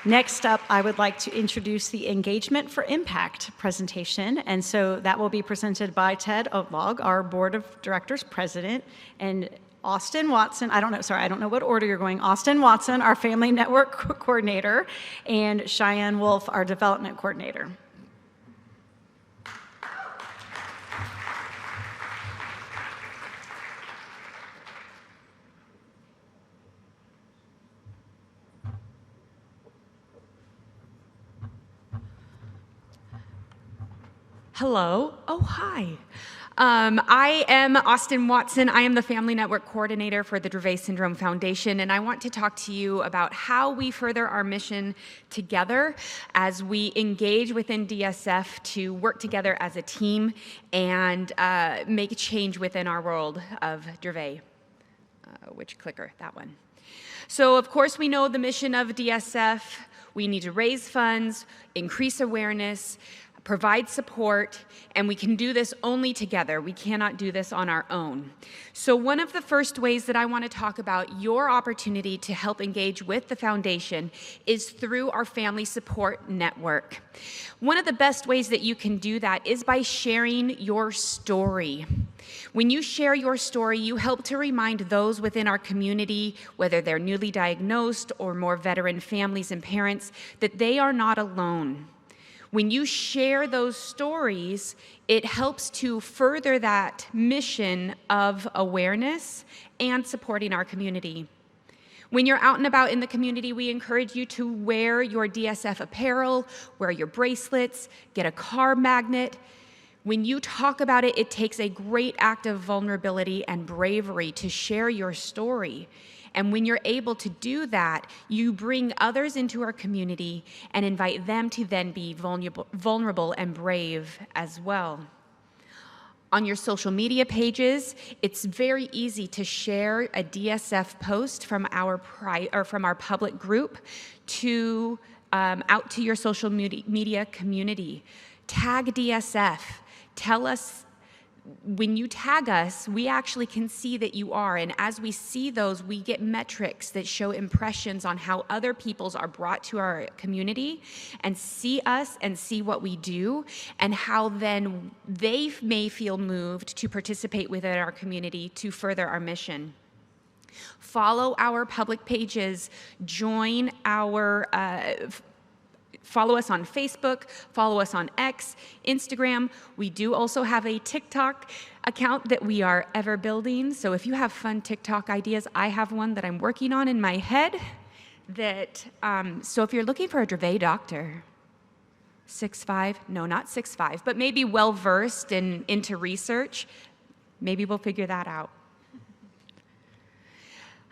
Next up, I would like to introduce the Engagement for Impact presentation. And so that will be presented by Ted Otlog, our Board of Directors President, and Austin Watson, I don't know what order you're going. Austin Watson, our Family Network Coordinator, and Cheyenne Wolf, our Development Coordinator. Hello. Oh, hi. I am Austin Watson. I am the Family Network Coordinator for the Dravet Syndrome Foundation, and I want to talk to you about how we further our mission together as we engage within DSF to work together as a team and make a change within our world of Dravet. Which clicker? That one. So, of course, we know the mission of DSF. We need to raise funds, increase awareness, provide support, and we can do this only together. We cannot do this on our own. So one of the first ways that I want to talk about your opportunity to help engage with the foundation is through our family support network. One of the best ways that you can do that is by sharing your story. When you share your story, you help to remind those within our community, whether they're newly diagnosed or more veteran families and parents, that they are not alone. When you share those stories, it helps to further that mission of awareness and supporting our community. When you're out and about in the community, we encourage you to wear your DSF apparel, wear your bracelets, get a car magnet. When you talk about it, it takes a great act of vulnerability and bravery to share your story. And when you're able to do that, you bring others into our community and invite them to then be vulnerable and brave as well. On your social media pages, it's very easy to share a DSF post from our public group to out to your social media community. Tag DSF. Tell us. When you tag us, we actually can see that you are, and as we see those, we get metrics that show impressions on how other people's are brought to our community and see us and see what we do, and how then they may feel moved to participate within our community to further our mission. Follow our public pages, join our follow us on Facebook, follow us on X, Instagram. We do also have a TikTok account that we are ever building. So if you have fun TikTok ideas, I have one that I'm working on in my head. So if you're looking for a Dravet doctor, 6'5", no, not 6'5", but maybe well-versed and into research, maybe we'll figure that out.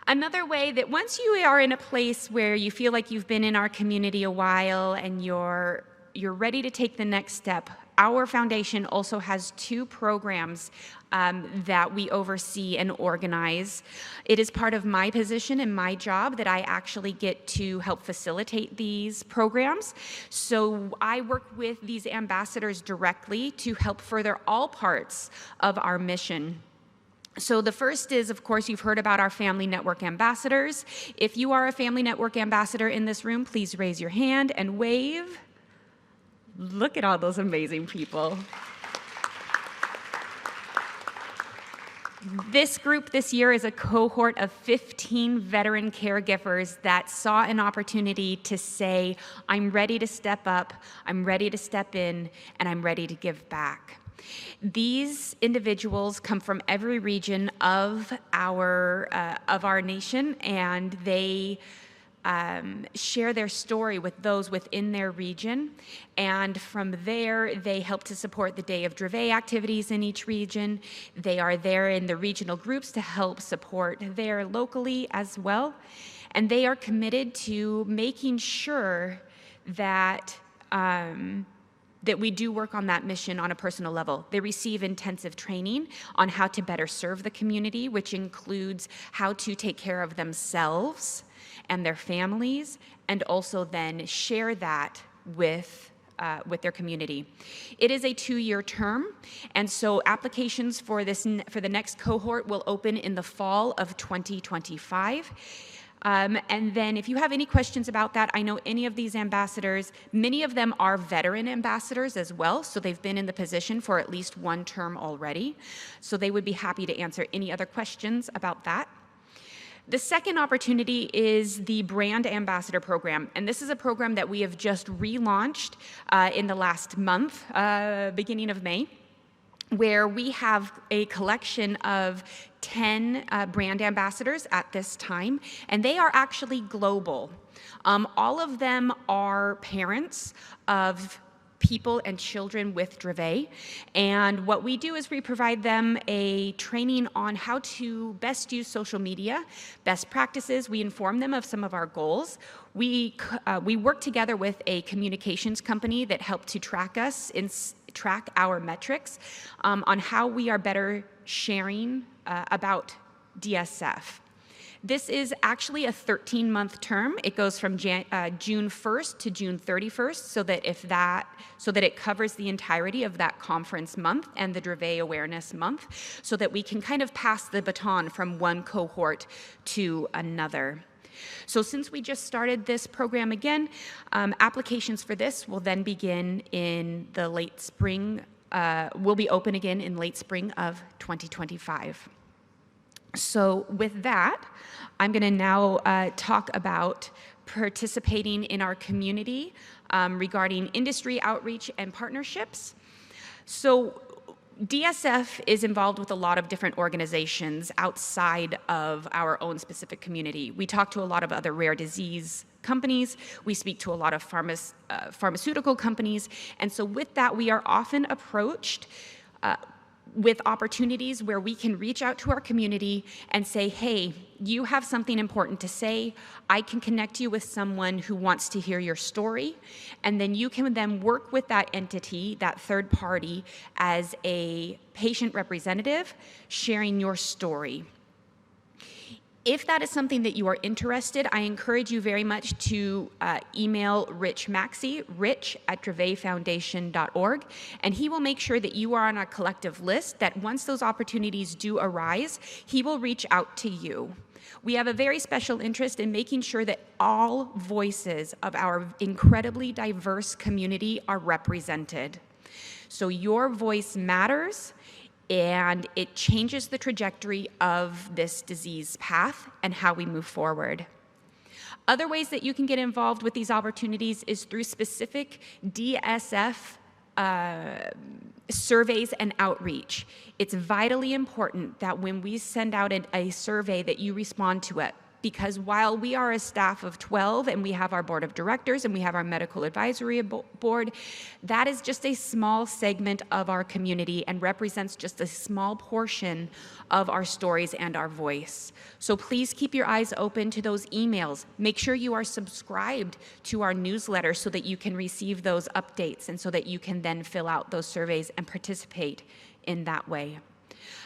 Another way that once you are in a place where you feel like you've been in our community a while and you're ready to take the next step, our foundation also has 2 programs that we oversee and organize. It is part of my position and my job that I actually get to help facilitate these programs. So I work with these ambassadors directly to help further all parts of our mission. So the first is, of course, you've heard about our Family Network ambassadors. If you are a Family Network ambassador in this room, please raise your hand and wave. Look at all those amazing people. This group this year is a cohort of 15 veteran caregivers that saw an opportunity to say, I'm ready to step up, I'm ready to step in, and I'm ready to give back. These individuals come from every region of our nation, and they share their story with those within their region. And from there, they help to support the Day of Dravet activities in each region. They are there in the regional groups to help support there locally as well. And they are committed to making sure that that we do work on that mission on a personal level. They receive intensive training on how to better serve the community, which includes how to take care of themselves and their families, and also then share that with their community. It is a 2-year term, and so applications for the next cohort will open in the fall of 2025. And then if you have any questions about that, I know any of these ambassadors, many of them are veteran ambassadors as well, so they've been in the position for at least one term already. So they would be happy to answer any other questions about that. The second opportunity is the Brand Ambassador Program, and this is a program that we have just relaunched in the last month, beginning of May, where we have a collection of 10 brand ambassadors at this time, and they are actually global. All of them are parents of people and children with Dravet, and what we do is we provide them a training on how to best use social media, best practices. We inform them of some of our goals. We work together with a communications company that helped to track our metrics on how we are better sharing about DSF. This is actually a 13-month term. It goes from June 1st to June 31st, so that it covers the entirety of that conference month and the Dravet Awareness Month, so that we can kind of pass the baton from one cohort to another. So since we just started this program again, applications for this will then begin in the late spring, will be open again in late spring of 2025. So with that, I'm going to now talk about participating in our community regarding industry outreach and partnerships. So DSF is involved with a lot of different organizations outside of our own specific community. We talk to a lot of other rare disease companies. We speak to a lot of pharmaceutical companies. And so with that, we are often approached with opportunities where we can reach out to our community and say, hey, you have something important to say. I can connect you with someone who wants to hear your story. And then you can then work with that entity, that third party, as a patient representative, sharing your story. If that is something that you are interested, I encourage you very much to email Rich Maxey, rich@dravetfoundation.org, and he will make sure that you are on a collective list, that once those opportunities do arise, he will reach out to you. We have a very special interest in making sure that all voices of our incredibly diverse community are represented. So your voice matters, and it changes the trajectory of this disease path and how we move forward. Other ways that you can get involved with these opportunities is through specific DSF surveys and outreach. It's vitally important that when we send out a survey that you respond to it, because while we are a staff of 12 and we have our board of directors and we have our medical advisory board, that is just a small segment of our community and represents just a small portion of our stories and our voice. So please keep your eyes open to those emails. Make sure you are subscribed to our newsletter so that you can receive those updates and so that you can then fill out those surveys and participate in that way.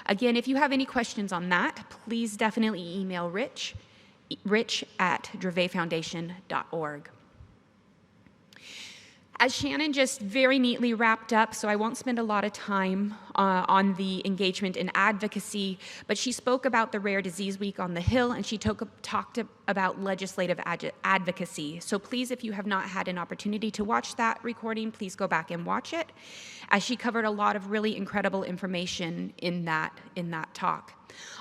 Again, if you have any questions on that, please definitely email rich@dravetfoundation.org. As Shannon just very neatly wrapped up, so I won't spend a lot of time on the engagement and advocacy, but she spoke about the Rare Disease Week on the Hill, and she talked about legislative advocacy. So please, if you have not had an opportunity to watch that recording, please go back and watch it, as she covered a lot of really incredible information in that talk.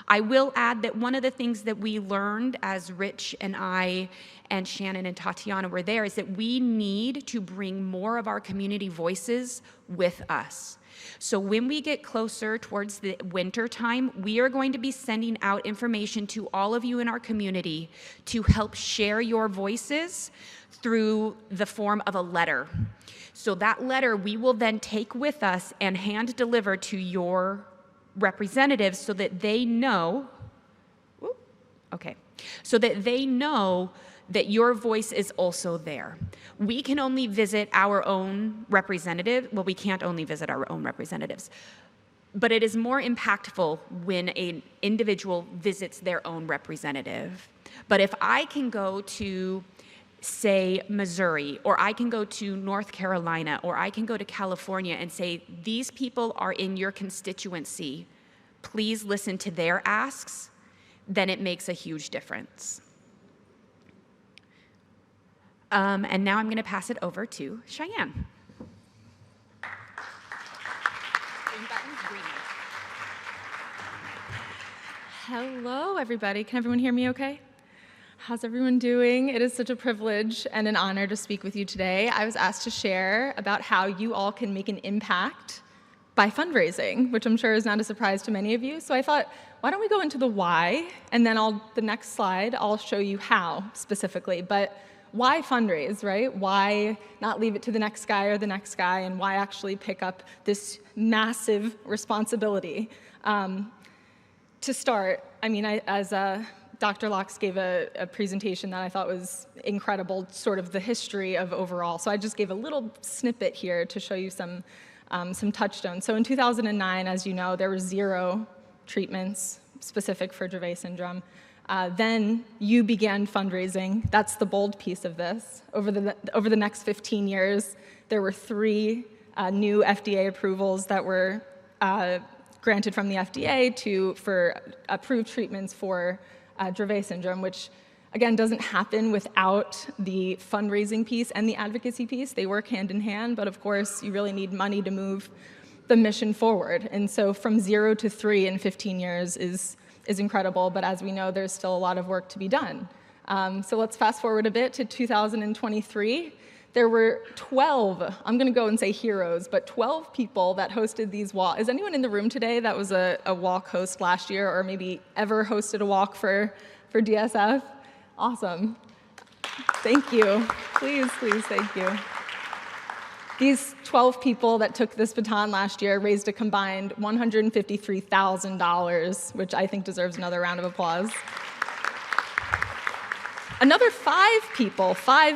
I will add that one of the things that we learned as Rich and I and Shannon and Tatiana were there is that we need to bring more of our community voices with us. So when we get closer towards the winter time, we are going to be sending out information to all of you in our community to help share your voices through the form of a letter. So that letter we will then take with us and hand deliver to your representatives so that they know, that your voice is also there. We can only visit our own representative. Well, we can't only visit our own representatives, but it is more impactful when an individual visits their own representative. But if I can go to, say, Missouri, or I can go to North Carolina, or I can go to California and say, these people are in your constituency, please listen to their asks, then it makes a huge difference. And now I'm going to pass it over to Cheyenne. Hello, everybody. Can everyone hear me okay? How's everyone doing? It is such a privilege and an honor to speak with you today. I was asked to share about how you all can make an impact by fundraising, which I'm sure is not a surprise to many of you. So I thought, why don't we go into the why, and then the next slide, I'll show you how specifically. But why fundraise, right? Why not leave it to the next guy or the next guy, and why actually pick up this massive responsibility? To start, I mean, Dr. Locks gave a presentation that I thought was incredible, sort of the history of overall. So I just gave a little snippet here to show you some touchstones. So in 2009, as you know, there were 0 treatments specific for Dravet syndrome. Then you began fundraising. That's the bold piece of this. Over the next 15 years, there were 3 new FDA approvals that were granted from the FDA for approved treatments for Dravet syndrome, which again doesn't happen without the fundraising piece and the advocacy piece. They work hand in hand, but of course you really need money to move the mission forward. And so from 0 to 3 in 15 years is incredible, but as we know, there's still a lot of work to be done. So let's fast forward a bit to 2023. There were 12, I'm gonna go and say heroes, but 12 people that hosted these walks. Is anyone in the room today that was a walk host last year, or maybe ever hosted a walk for DSF? Awesome. Thank you. Please, thank you. These 12 people that took this baton last year raised a combined $153,000, which I think deserves another round of applause. Another 5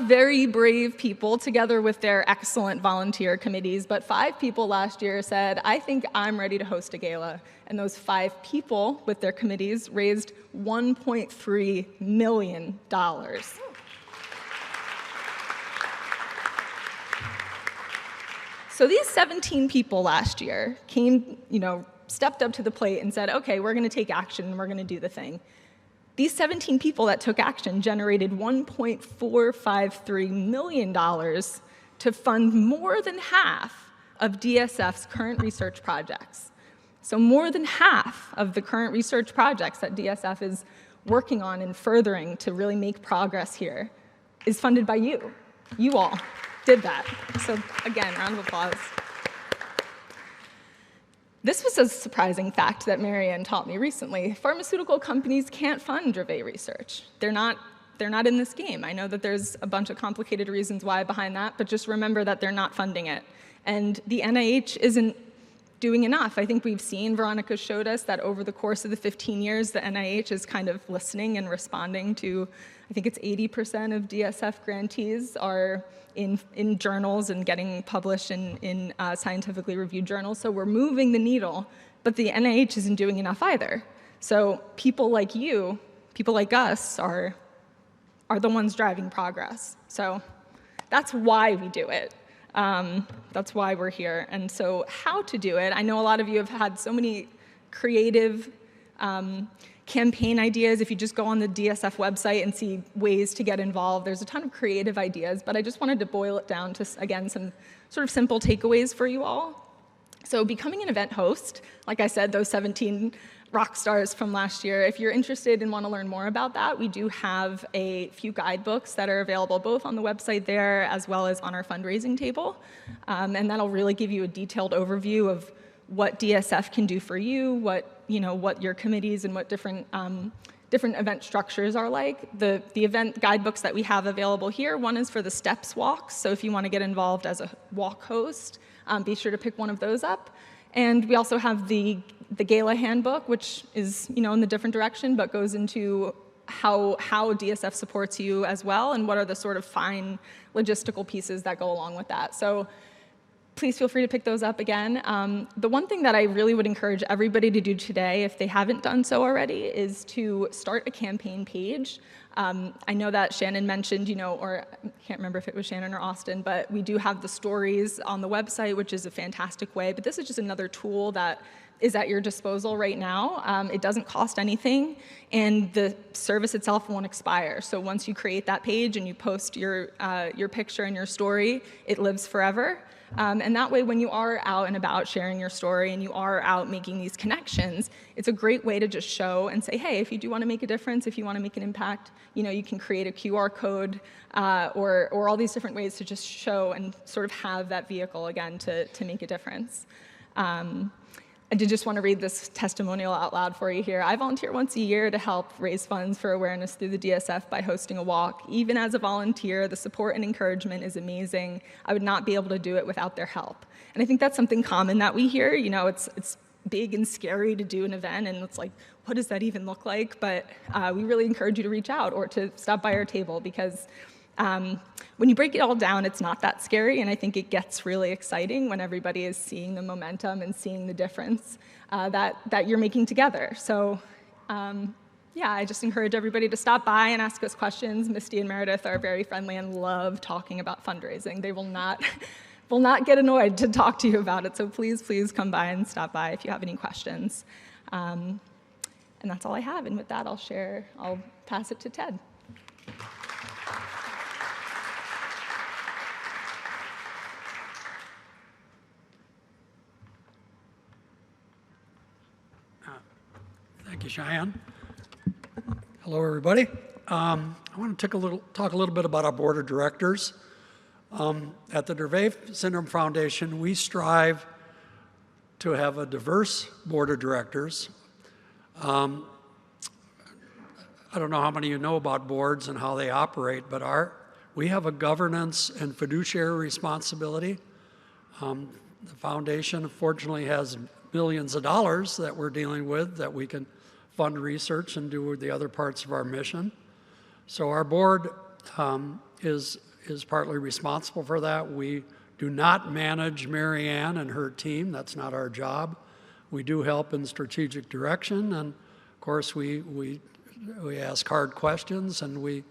very brave people, together with their excellent volunteer committees, but 5 people last year said, I think I'm ready to host a gala. And those 5 people with their committees raised $1.3 million. So these 17 people last year stepped up to the plate and said, okay, we're gonna take action and we're gonna do the thing. These 17 people that took action generated $1.453 million to fund more than half of DSF's current research projects. So more than half of the current research projects that DSF is working on and furthering to really make progress here is funded by you. You all did that. So again, round of applause. This was a surprising fact that Marianne taught me recently. Pharmaceutical companies can't fund Dravet research. They're not in this game. I know that there's a bunch of complicated reasons why behind that, but just remember that they're not funding it. And the NIH isn't doing enough. I think we've seen, Veronica showed us, that over the course of the 15 years, the NIH is kind of listening and responding to, I think it's 80% of DSF grantees are in journals and getting published in scientifically reviewed journals. So we're moving the needle, but the NIH isn't doing enough either. So people like you, people like us are the ones driving progress. So that's why we do it. That's why we're here. And so how to do it, I know a lot of you have had so many creative campaign ideas. If you just go on the DSF website and see ways to get involved, there's a ton of creative ideas, but I just wanted to boil it down to, again, some sort of simple takeaways for you all. So becoming an event host, like I said, those 17 rock stars from last year, if you're interested and want to learn more about that, we do have a few guidebooks that are available both on the website there as well as on our fundraising table. And that'll really give you a detailed overview of what DSF can do for you, what your committees and what different event structures are like. The event guidebooks that we have available here, one is for the STEPS walks, so if you want to get involved as a walk host, be sure to pick one of those up. And we also have the Gala Handbook, which is in the different direction, but goes into how DSF supports you as well, and what are the sort of fine logistical pieces that go along with that. So please feel free to pick those up again. The one thing that I really would encourage everybody to do today, if they haven't done so already, is to start a campaign page. I know that Shannon mentioned, or I can't remember if it was Shannon or Austin, but we do have the stories on the website, which is a fantastic way. But this is just another tool that is at your disposal right now. It doesn't cost anything, and the service itself won't expire. So once you create that page and you post your picture and your story, it lives forever. And that way, when you are out and about sharing your story and you are out making these connections, it's a great way to just show and say, hey, if you do want to make a difference, if you want to make an impact, you can create a QR code or all these different ways to just show and sort of have that vehicle, again, to make a difference. I did just want to read this testimonial out loud for you here. I volunteer once a year to help raise funds for awareness through the DSF by hosting a walk. Even as a volunteer, the support and encouragement is amazing. I would not be able to do it without their help. And I think that's something common that we hear. It's big and scary to do an event, and it's like, what does that even look like? But we really encourage you to reach out or to stop by our table, because when you break it all down, it's not that scary, and I think it gets really exciting when everybody is seeing the momentum and seeing the difference that you're making together. So yeah, I just encourage everybody to stop by and ask us questions. Misty and Meredith are very friendly and love talking about fundraising. They will not get annoyed to talk to you about it, so please come by and stop by if you have any questions. And that's all I have, and with that, I'll pass it to Ted. Thank you, Cheyenne. Hello, everybody. I want to talk a little bit about our board of directors. At the Dravet Syndrome Foundation, we strive to have a diverse board of directors. I don't know how many of you know about boards and how they operate, but we have a governance and fiduciary responsibility. The foundation, fortunately, has millions of dollars that we're dealing with that we can fund research and do the other parts of our mission. So our board is partly responsible for that. We do not manage Mary Ann and her team. That's not our job. We do help in strategic direction, and of course we ask hard questions, and we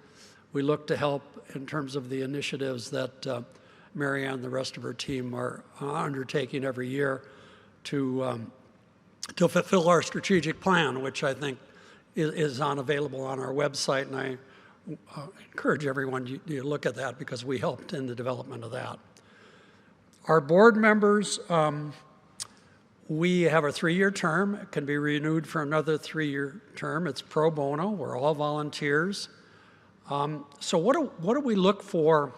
look to help in terms of the initiatives that Mary Ann and the rest of her team are undertaking every year to fulfill our strategic plan, which I think is available on our website, and I encourage everyone to look at that because we helped in the development of that. Our board members, we have a 3-year term. It can be renewed for another 3-year term. It's pro bono. We're all volunteers. So what do we look for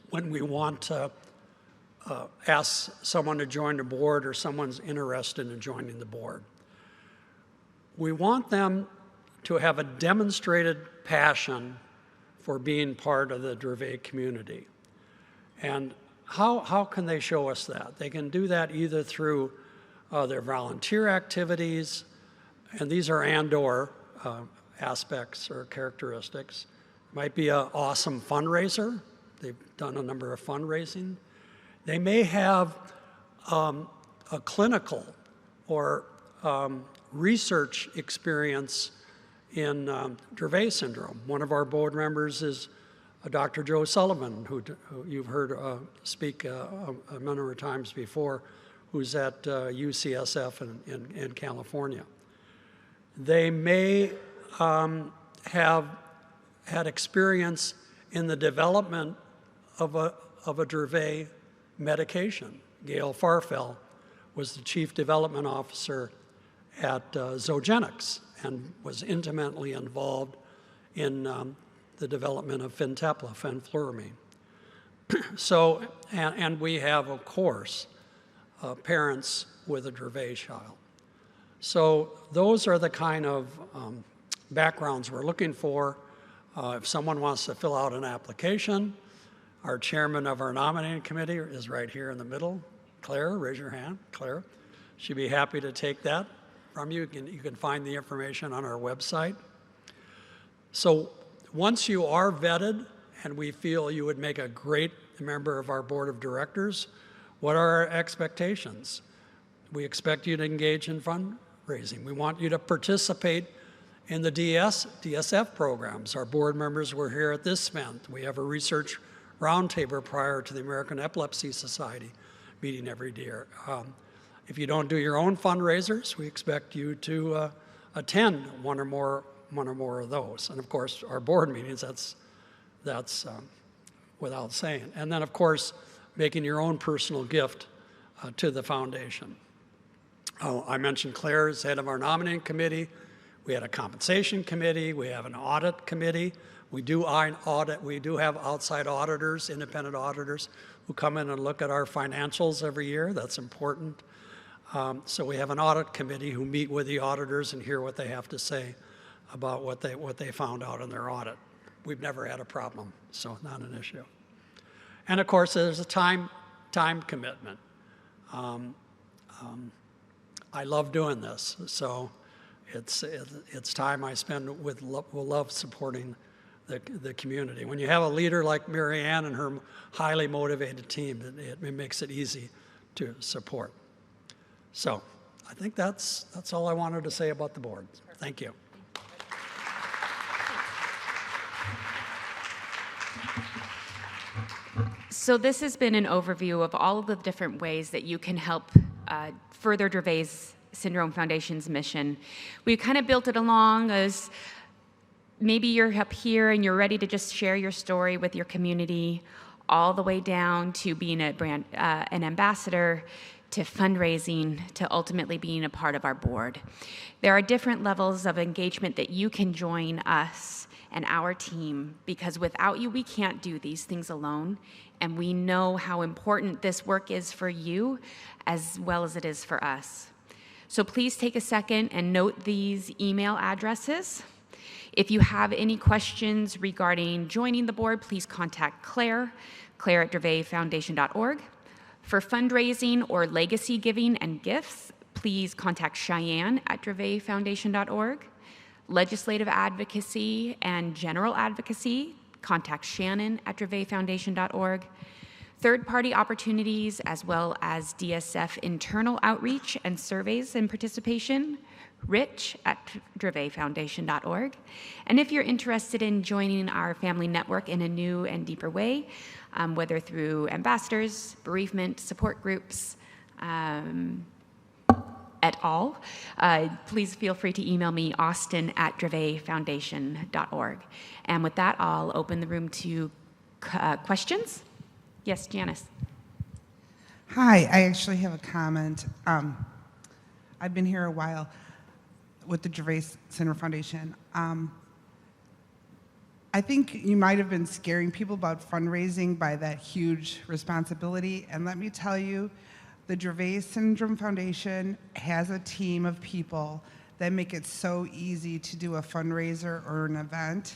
when we want to ask someone to join the board or someone's interested in joining the board? We want them to have a demonstrated passion for being part of the Dravet community. And how can they show us that? They can do that either through their volunteer activities, and these are and/or aspects or characteristics. It might be an awesome fundraiser. They've done a number of fundraising. They may have a clinical or research experience in Dravet syndrome. One of our board members is Dr. Joe Sullivan, who you've heard speak a number of times before, who's at UCSF in California. They may have had experience in the development of a Dravet medication. Gail Farfel was the chief development officer at Zogenix and was intimately involved in the development of Fintepla, fenfluramine. So, and we have, of course, parents with a Dravet child. So those are the kind of backgrounds we're looking for. If someone wants to fill out an application, our chairman of our nominating committee is right here in the middle. Claire, raise your hand. Claire, she'd be happy to take that from you. You can find the information on our website. So once you are vetted and we feel you would make a great member of our board of directors, what are our expectations? We expect you to engage in fundraising. We want you to participate in the DSF programs. Our board members were here at this event. We have a research roundtable prior to the American Epilepsy Society meeting every year. If you don't do your own fundraisers, we expect you to attend one or more of those. And of course, our board meetings, that's without saying. And then, of course, making your own personal gift to the foundation. I mentioned Claire is head of our nominating committee. We had a compensation committee. We have an audit committee. We do have outside auditors, independent auditors, who come in and look at our financials every year. That's important. So we have an audit committee who meet with the auditors and hear what they have to say about what they found out in their audit. We've never had a problem, so not an issue. And of course, there's a time commitment. I love doing this, so it's time I spend with love supporting the community. When you have a leader like Mary Ann and her highly motivated team, it makes it easy to support. So I think that's all I wanted to say about the board. Thank you. So this has been an overview of all of the different ways that you can help further Dravet Syndrome Foundation's mission. We kind of built it along as maybe you're up here and you're ready to just share your story with your community, all the way down to being an ambassador, to fundraising, to ultimately being a part of our board. There are different levels of engagement that you can join us and our team, because without you, we can't do these things alone. And we know how important this work is for you as well as it is for us. So please take a second and note these email addresses. If you have any questions regarding joining the board, please contact Claire at dravetfoundation.org. For fundraising or legacy giving and gifts, please contact Cheyenne at dravetfoundation.org. Legislative advocacy and general advocacy, contact Shannon at dravetfoundation.org. Third-party opportunities, as well as DSF internal outreach and surveys and participation, Rich at dravetfoundation.org. And if you're interested in joining our family network in a new and deeper way, whether through ambassadors, bereavement support groups, et al., please feel free to email me, Austin at dravetfoundation.org. And with that, I'll open the room to questions. Yes, Janice. Hi, I actually have a comment. I've been here a while with the Dravet Syndrome Foundation. I think you might have been scaring people about fundraising by that huge responsibility. And let me tell you, the Dravet Syndrome Foundation has a team of people that make it so easy to do a fundraiser or an event.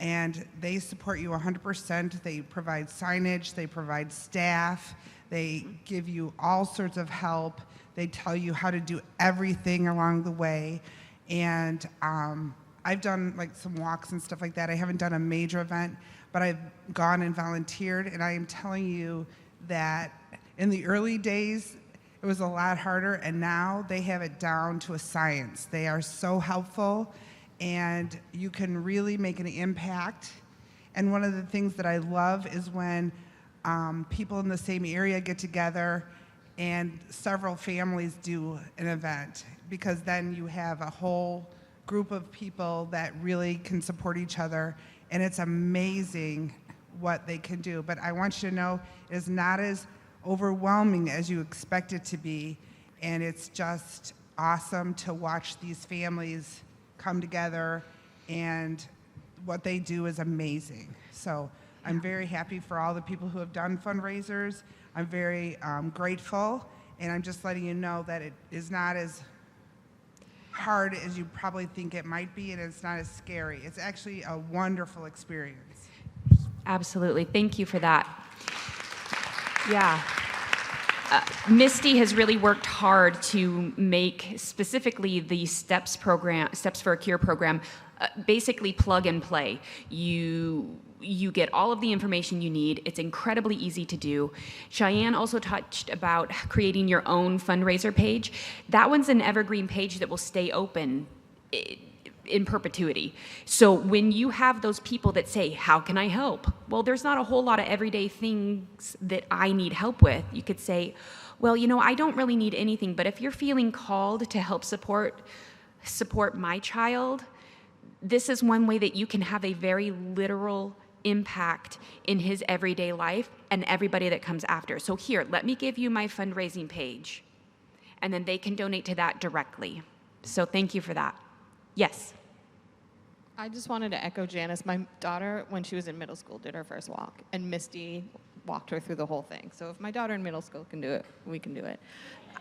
And they support you 100%. They provide signage, they provide staff, they give you all sorts of help. They tell you how to do everything along the way. And I've done like some walks and stuff like that. I haven't done a major event, but I've gone and volunteered. And I am telling you that in the early days, it was a lot harder. And now they have it down to a science. They are so helpful. And you can really make an impact. And one of the things that I love is when people in the same area get together and several families do an event, because then you have a whole group of people that really can support each other, and it's amazing what they can do. But I want you to know it's not as overwhelming as you expect it to be, and it's just awesome to watch these families come together, and what they do is amazing. So I'm very happy for all the people who have done fundraisers. I'm very grateful, and I'm just letting you know that it is not as hard as you probably think it might be, and it's not as scary. It's actually a wonderful experience. Absolutely. Thank you for that. Yeah. Misty has really worked hard to make specifically the Steps for a Cure program, basically plug and play. You get all of the information you need. It's incredibly easy to do. Cheyenne also touched about creating your own fundraiser page. That one's an evergreen page that will stay open in perpetuity. So when you have those people that say, how can I help? Well, there's not a whole lot of everyday things that I need help with. You could say, well, I don't really need anything, but if you're feeling called to help support my child, this is one way that you can have a very literal impact in his everyday life and everybody that comes after. So here, let me give you my fundraising page, and then they can donate to that directly. So thank you for that. Yes. I just wanted to echo Janice. My daughter, when she was in middle school, did her first walk, and Misty walked her through the whole thing. So if my daughter in middle school can do it, we can do it.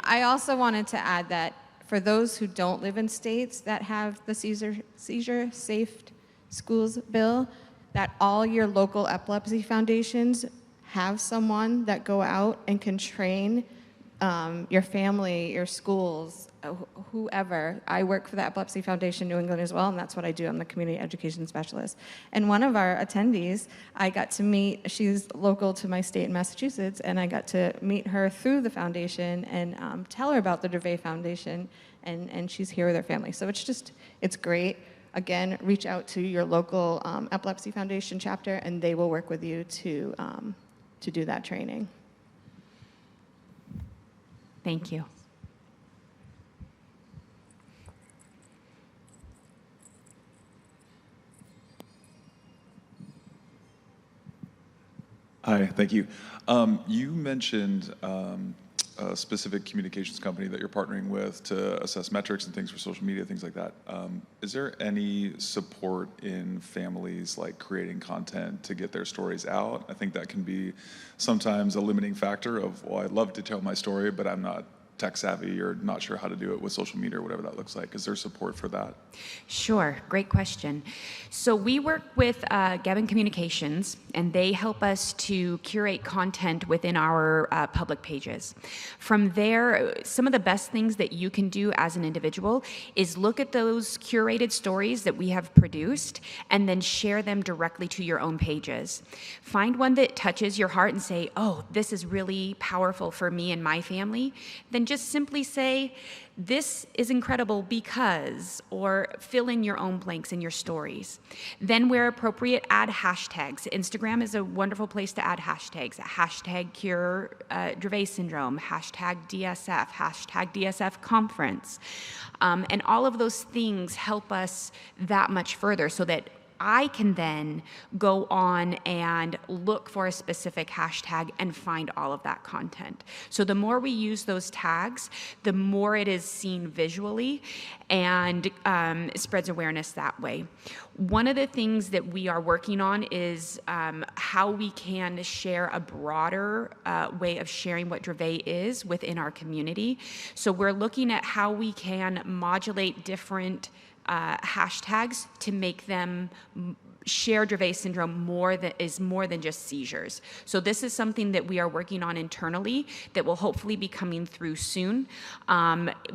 I also wanted to add that for those who don't live in states that have the seizure safe schools bill, that all your local epilepsy foundations have someone that go out and can train your family, your schools, whoever. I work for the Epilepsy Foundation New England as well, and that's what I do. I'm the community education specialist. And one of our attendees, I got to meet, she's local to my state in Massachusetts, and I got to meet her through the foundation and tell her about the Dravet Foundation, and she's here with her family. So it's great. Again, reach out to your local Epilepsy Foundation chapter, and they will work with you to do that training. Thank you. Hi, thank you. You mentioned a specific communications company that you're partnering with to assess metrics and things for social media, things like that. Is there any support in families like creating content to get their stories out? I think that can be sometimes a limiting factor of, well, I'd love to tell my story, but I'm not tech savvy or not sure how to do it with social media or whatever that looks like. Is there support for that? Sure, great question. So we work with Gavin Communications, and they help us to curate content within our public pages. From there, some of the best things that you can do as an individual is look at those curated stories that we have produced and then share them directly to your own pages. Find one that touches your heart and say, oh, this is really powerful for me and my family. Then just simply say, this is incredible because, or fill in your own blanks in your stories. Then where appropriate, add hashtags. Instagram is a wonderful place to add hashtags. Hashtag cure Dravet syndrome, hashtag DSF, hashtag DSF conference. And all of those things help us that much further so that I can then go on and look for a specific hashtag and find all of that content. So the more we use those tags, the more it is seen visually and it spreads awareness that way. One of the things that we are working on is how we can share a broader way of sharing what Dravet is within our community. So we're looking at how we can modulate different hashtags to make them share Dravet syndrome more than just seizures. So this is something that we are working on internally that will hopefully be coming through soon.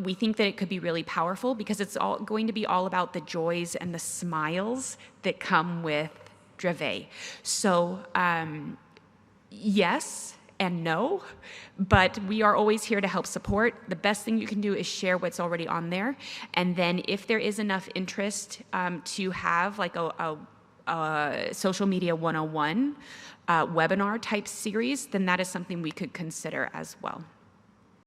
We think that it could be really powerful because it's all going to be all about the joys and the smiles that come with Dravet. So yes and no, but we are always here to help support. The best thing you can do is share what's already on there. And then if there is enough interest to have like a social media 101 webinar type series, then that is something we could consider as well.